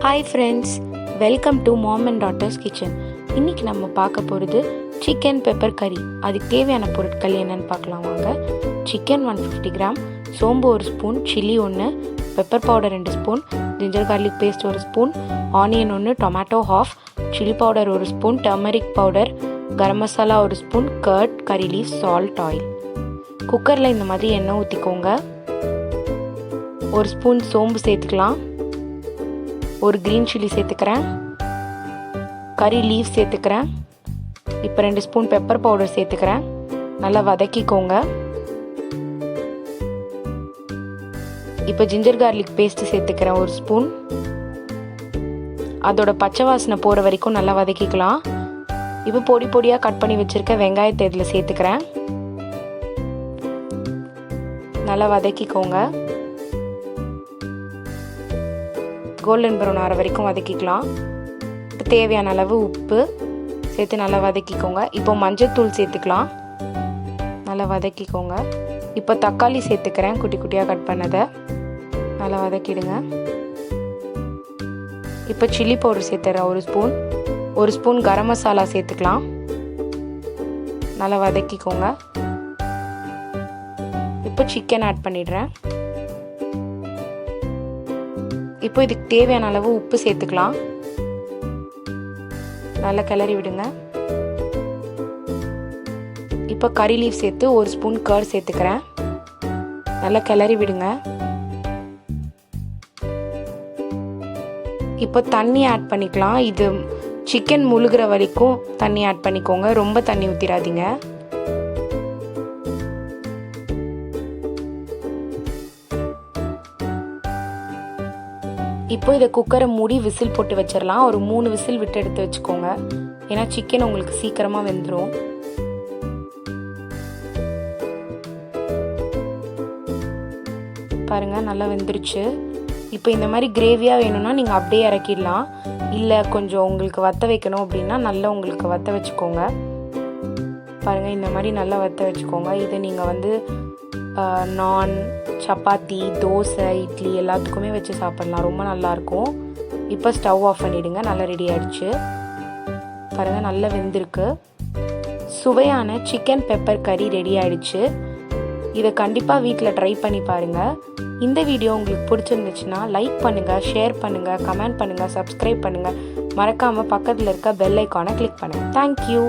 Hi friends, welcome to Mom and Daughter's Kitchen. இன்னைக்கு நம்ம பார்க்க போகிறது சிக்கன் பெப்பர் கறி. அதுக்கு தேவையான பொருட்கள் என்னென்னு பார்க்கலாம் வாங்க. சிக்கன் 150 கிராம், சோம்பு 1 spoon, chilli 1, pepper powder 2 spoon, ginger garlic paste 1 spoon, onion 1, tomato half, chilli powder 1 spoon, turmeric powder, garam masala 1 spoon, curd, curry leaf, salt, oil. குக்கரில் இந்த மாதிரி எண்ணெய் ஊற்றிக்கோங்க. 1 ஸ்பூன் சோம்பு சேர்த்துக்கலாம். 1 க்ரீன் சில்லி சேர்த்துக்கிறேன். கறி லீஃப் சேர்த்துக்கிறேன். இப்போ 2 ஸ்பூன் பெப்பர் பவுடர் சேர்த்துக்கிறேன். நல்லா வதக்கிக்கோங்க. இப்போ ஜிஞ்சர் கார்லிக் பேஸ்ட்டு சேர்த்துக்கிறேன் 1 ஸ்பூன். அதோட பச்சை வாசனை போகிற வரைக்கும் நல்லா வதக்கிக்கலாம். இப்போ பொடி பொடியாக கட் பண்ணி வச்சுருக்க வெங்காயத்தை இதில் சேர்த்துக்கிறேன். நல்லா வதக்கிக்கோங்க. கோல்டன் ப்ரௌன் ஆகிற வரைக்கும் வதக்கிக்கலாம். இப்போ தேவையான அளவு உப்பு சேர்த்து நல்லா வதக்கிக்கோங்க. இப்போ மஞ்சள்தூள் சேர்த்துக்கலாம். நல்லா வதக்கிக்கோங்க. இப்போ தக்காளி சேர்த்துக்கிறேன், குட்டி குட்டியாக கட் பண்ணதை. நல்லா வதக்கிடுங்க. இப்போ chilli powder சேர்த்துறேன் 1 spoon. 1 spoon garam masala சேர்த்துக்கலாம். நல்லா வதக்கிக்கோங்க. இப்போ சிக்கன் ஆட் பண்ணிடுறேன். இப்போ இதுக்கு தேவையான அளவு உப்பு சேர்த்துக்கலாம். நல்லா கிளறி விடுங்க. இப்போ கறி லீஃப் சேர்த்து 1 ஸ்பூன் கர்ட் சேர்த்துக்கிறேன். நல்லா கிளறி விடுங்க. இப்போ தண்ணி ஆட் பண்ணிக்கலாம். இது சிக்கன் முழுகிற வரைக்கும் தண்ணி ஆட் பண்ணிக்கோங்க. ரொம்ப தண்ணி ஊற்றிடாதீங்க. இப்போ இதை குக்கரை மூடி விசில் போட்டு வச்சிடலாம். ஒரு 3 விசில் விட்டு எடுத்து வச்சுக்கோங்க. ஏன்னா சிக்கன் உங்களுக்கு சீக்கிரமாக வெந்துடும். பாருங்கள், நல்லா வெந்துருச்சு. இப்போ இந்த மாதிரி கிரேவியாக வேணும்னா நீங்கள் அப்படியே இறக்கிடலாம். இல்லை கொஞ்சம் உங்களுக்கு வற்ற வைக்கணும் அப்படின்னா நல்லா உங்களுக்கு வற்ற வச்சுக்கோங்க. பாருங்கள், இந்த மாதிரி நல்லா வற்ற வச்சுக்கோங்க. இதை நீங்கள் நான், சப்பாத்தி, தோசை, இட்லி எல்லாத்துக்குமே வச்சு சாப்பிட்லாம். ரொம்ப நல்லாயிருக்கும். இப்போ ஸ்டவ் ஆஃப் பண்ணிவிடுங்க. நல்லா ரெடி ஆகிடுச்சு. பாருங்கள், நல்லா வெந்திருக்கு. சுவையான சிக்கன் பெப்பர் கறி ரெடி ஆகிடுச்சு. இதை கண்டிப்பாக வீட்டில் ட்ரை பண்ணி பாருங்கள். இந்த வீடியோ உங்களுக்கு பிடிச்சிருந்துச்சுன்னா லைக் பண்ணுங்கள், ஷேர் பண்ணுங்கள், கமெண்ட் பண்ணுங்கள், சப்ஸ்கிரைப் பண்ணுங்கள். மறக்காமல் பக்கத்தில் இருக்க பெல் ஐக்கானை கிளிக் பண்ணுங்கள். தேங்க்யூ.